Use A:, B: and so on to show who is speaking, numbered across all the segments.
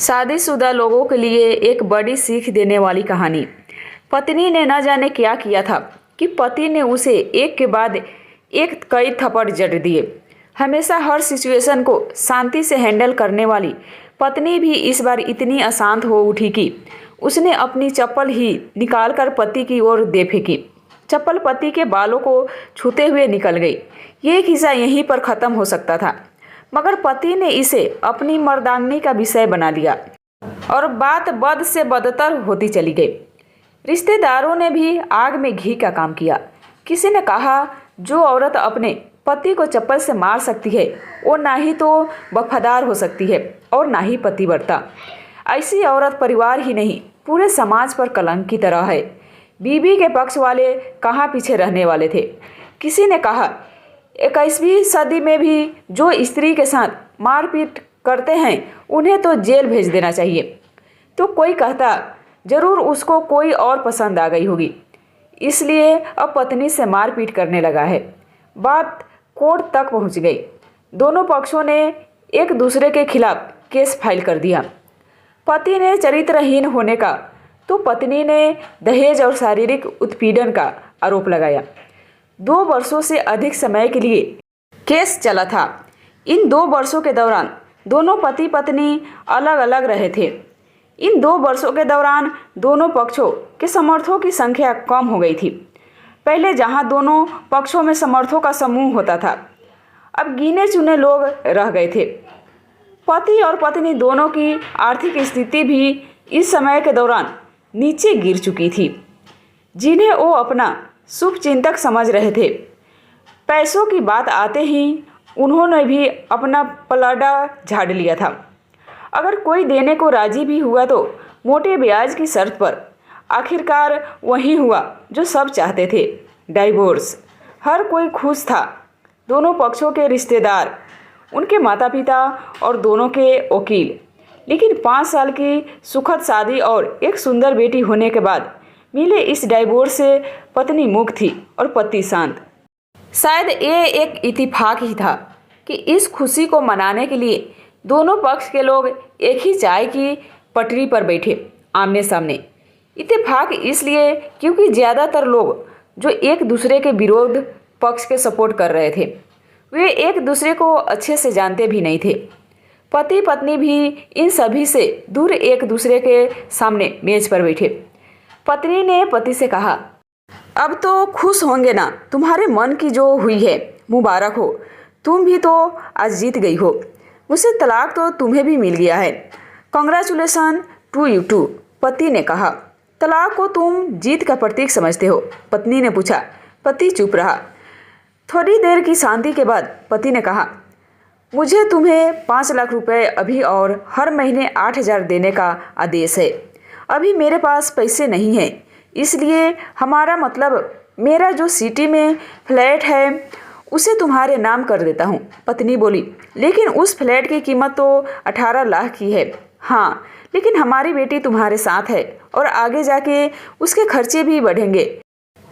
A: शादीशुदा लोगों के लिए एक बड़ी सीख देने वाली कहानी। पत्नी ने न जाने क्या किया था कि पति ने उसे एक के बाद एक कई थप्पड़ जड़ दिए। हमेशा हर सिचुएशन को शांति से हैंडल करने वाली पत्नी भी इस बार इतनी अशांत हो उठी कि उसने अपनी चप्पल ही निकालकर पति की ओर दे फेंकी। चप्पल पति के बालों को छूते हुए निकल गई। ये किस्सा यहीं पर ख़त्म हो सकता था, मगर पति ने इसे अपनी मर्दांगनी का विषय बना लिया और बात बद से बदतर होती चली गई। रिश्तेदारों ने भी आग में घी का काम किया। किसी ने कहा, जो औरत अपने पति को चप्पल से मार सकती है वो ना ही तो वफादार हो सकती है और ना ही पतिव्रता। ऐसी औरत परिवार ही नहीं पूरे समाज पर कलंक की तरह है। बीबी के पक्ष वाले कहाँ पीछे रहने वाले थे। किसी ने कहा, 21वीं सदी में भी जो स्त्री के साथ मारपीट करते हैं उन्हें तो जेल भेज देना चाहिए। तो कोई कहता, जरूर उसको कोई और पसंद आ गई होगी, इसलिए अब पत्नी से मारपीट करने लगा है। बात कोर्ट तक पहुंच गई। दोनों पक्षों ने एक दूसरे के खिलाफ केस फाइल कर दिया। पति ने चरित्रहीन होने का तो पत्नी ने दहेज और शारीरिक उत्पीड़न का आरोप लगाया। 2 वर्षों से अधिक समय के लिए केस चला था। इन 2 वर्षों के दौरान दोनों पति पत्नी अलग अलग रहे थे। इन 2 वर्षों के दौरान दोनों पक्षों के समर्थकों की संख्या कम हो गई थी। पहले जहां दोनों पक्षों में समर्थकों का समूह होता था, अब गिने चुने लोग रह गए थे। पति और पत्नी दोनों की आर्थिक स्थिति भी इस समय के दौरान नीचे गिर चुकी थी, जिन्हें वो अपना शुभचिंतक समझ रहे थे। पैसों की बात आते ही उन्होंने भी अपना पलड़ा झाड़ लिया था। अगर कोई देने को राजी भी हुआ तो मोटे ब्याज की शर्त पर। आखिरकार वही हुआ जो सब चाहते थे, डाइवोर्स। हर कोई खुश था, दोनों पक्षों के रिश्तेदार, उनके माता पिता और दोनों के वकील। लेकिन 5 साल की सुखद शादी और एक सुंदर बेटी होने के बाद मिले इस डाइवोर्स से पत्नी मुक्त थी और पति शांत। शायद ये एक इत्तेफाक ही था कि इस खुशी को मनाने के लिए दोनों पक्ष के लोग एक ही चाय की पटरी पर बैठे आमने सामने। इत्तेफाक इसलिए क्योंकि ज़्यादातर लोग जो एक दूसरे के विरोध पक्ष के सपोर्ट कर रहे थे, वे एक दूसरे को अच्छे से जानते भी नहीं थे। पति पत्नी भी इन सभी से दूर एक दूसरे के सामने मेज पर बैठे। पत्नी ने पति से कहा, अब तो खुश होंगे ना, तुम्हारे मन की जो हुई है मुबारक हो, तुम भी तो आज जीत गई हो। मुझसे तलाक तो तुम्हें भी मिल गया है, कॉन्ग्रेचुलेसन टू यू टू। पति ने कहा, तलाक को तुम जीत का प्रतीक समझते हो? पत्नी ने पूछा। पति चुप रहा। थोड़ी देर की शांति के बाद पति ने कहा, मुझे तुम्हें 5 लाख रुपए अभी और हर महीने 8,000 देने का आदेश है। अभी मेरे पास पैसे नहीं हैं, इसलिए हमारा मतलब मेरा जो सिटी में फ्लैट है उसे तुम्हारे नाम कर देता हूँ। पत्नी बोली, लेकिन उस फ्लैट की कीमत तो 18 लाख की है। हाँ, लेकिन हमारी बेटी तुम्हारे साथ है और आगे जाके उसके खर्चे भी बढ़ेंगे,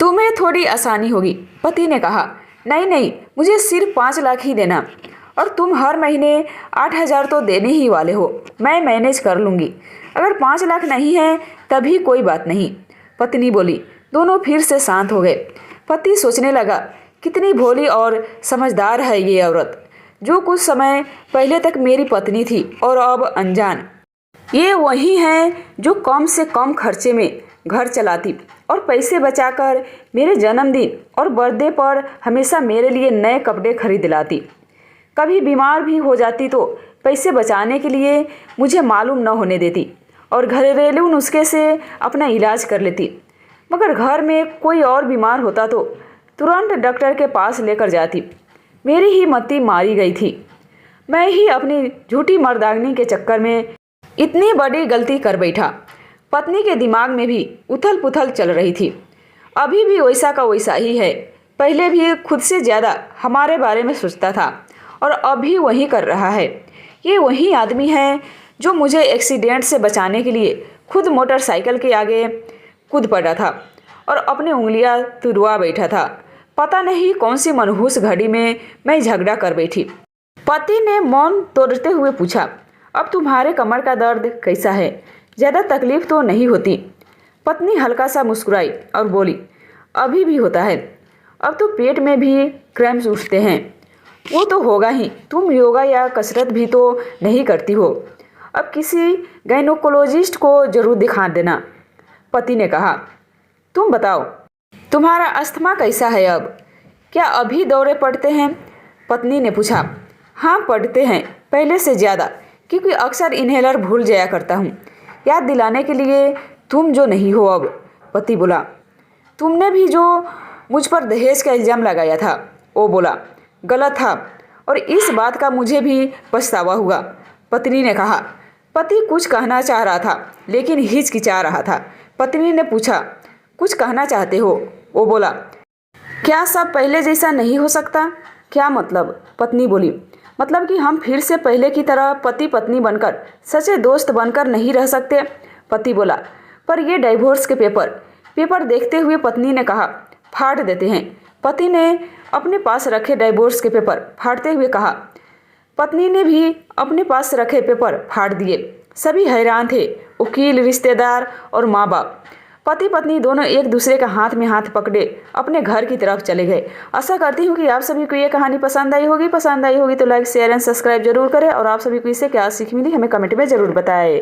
A: तुम्हें थोड़ी आसानी होगी। पति ने कहा, नहीं नहीं, मुझे सिर्फ 5 लाख ही देना, और तुम हर महीने 8,000 तो देने ही वाले हो। मैं मैनेज कर लूँगी। अगर 5 लाख नहीं है तभी कोई बात नहीं। पत्नी बोली। दोनों फिर से शांत हो गए। पति सोचने लगा, कितनी भोली और समझदार है ये औरत, जो कुछ समय पहले तक मेरी पत्नी थी और अब अनजान। ये वही है जो कम से कम खर्चे में घर चलाती और पैसे बचाकर मेरे जन्मदिन और बर्थडे पर हमेशा मेरे लिए नए कपड़े खरीद लाती। कभी बीमार भी हो जाती तो पैसे बचाने के लिए मुझे मालूम न होने देती और घरेलू नुस्खे से अपना इलाज कर लेती। मगर घर में कोई और बीमार होता तो तुरंत डॉक्टर के पास लेकर जाती। मेरी ही मती मारी गई थी। मैं ही अपनी झूठी मर्दांगनी के चक्कर में इतनी बड़ी गलती कर बैठा। पत्नी के दिमाग में भी उथल पुथल चल रही थी। अभी भी वैसा का वैसा ही है। पहले भी खुद से ज़्यादा हमारे बारे में सोचता था और अभी वही कर रहा है। ये वही आदमी है जो मुझे एक्सीडेंट से बचाने के लिए खुद मोटरसाइकिल के आगे कूद पड़ा था और अपनी उंगलियां तुड़वा बैठा था। पता नहीं कौन सी मनहूस घड़ी में मैं झगड़ा कर बैठी। पति ने मौन तोड़ते हुए पूछा, अब तुम्हारे कमर का दर्द कैसा है? ज़्यादा तकलीफ तो नहीं होती? पत्नी हल्का सा मुस्कुराई और बोली, अभी भी होता है। अब तो पेट में भी क्रैम्प्स उठते हैं। वो तो होगा ही, तुम योगा या कसरत भी तो नहीं करती हो। अब किसी गायनोकोलॉजिस्ट को जरूर दिखा देना। पति ने कहा, तुम बताओ, तुम्हारा अस्थमा कैसा है अब? क्या अभी दौरे पड़ते हैं? पत्नी ने पूछा। हाँ पड़ते हैं, पहले से ज़्यादा, क्योंकि अक्सर इन्हेलर भूल जाया करता हूँ, याद दिलाने के लिए तुम जो नहीं हो अब। पति बोला, तुमने भी जो मुझ पर दहेज का इल्ज़ाम लगाया था, वो बोला, गलत था और इस बात का मुझे भी पछतावा हुआ। पत्नी ने कहा। पति कुछ कहना चाह रहा था लेकिन हिचकिचा रहा था। पत्नी ने पूछा, कुछ कहना चाहते हो? वो बोला, क्या सब पहले जैसा नहीं हो सकता? क्या मतलब? पत्नी बोली, मतलब कि हम फिर से पहले की तरह पति पत्नी बनकर, सच्चे दोस्त बनकर नहीं रह सकते? पति बोला, पर ये डाइवोर्स के पेपर देखते हुए पत्नी ने कहा, फाड़ देते हैं। पति ने अपने पास रखे डाइवोर्स के पेपर फाड़ते हुए कहा। पत्नी ने भी अपने पास रखे पेपर फाड़ दिए। सभी हैरान थे, वकील, रिश्तेदार और माँ बाप। पति पत्नी दोनों एक दूसरे का हाथ में हाथ पकड़े अपने घर की तरफ चले गए। आशा करती हूँ कि आप सभी को ये कहानी पसंद आई होगी तो लाइक शेयर एंड सब्सक्राइब जरूर करें और आप सभी को इससे क्या सीख मिली हमें कमेंट में ज़रूर बताएं।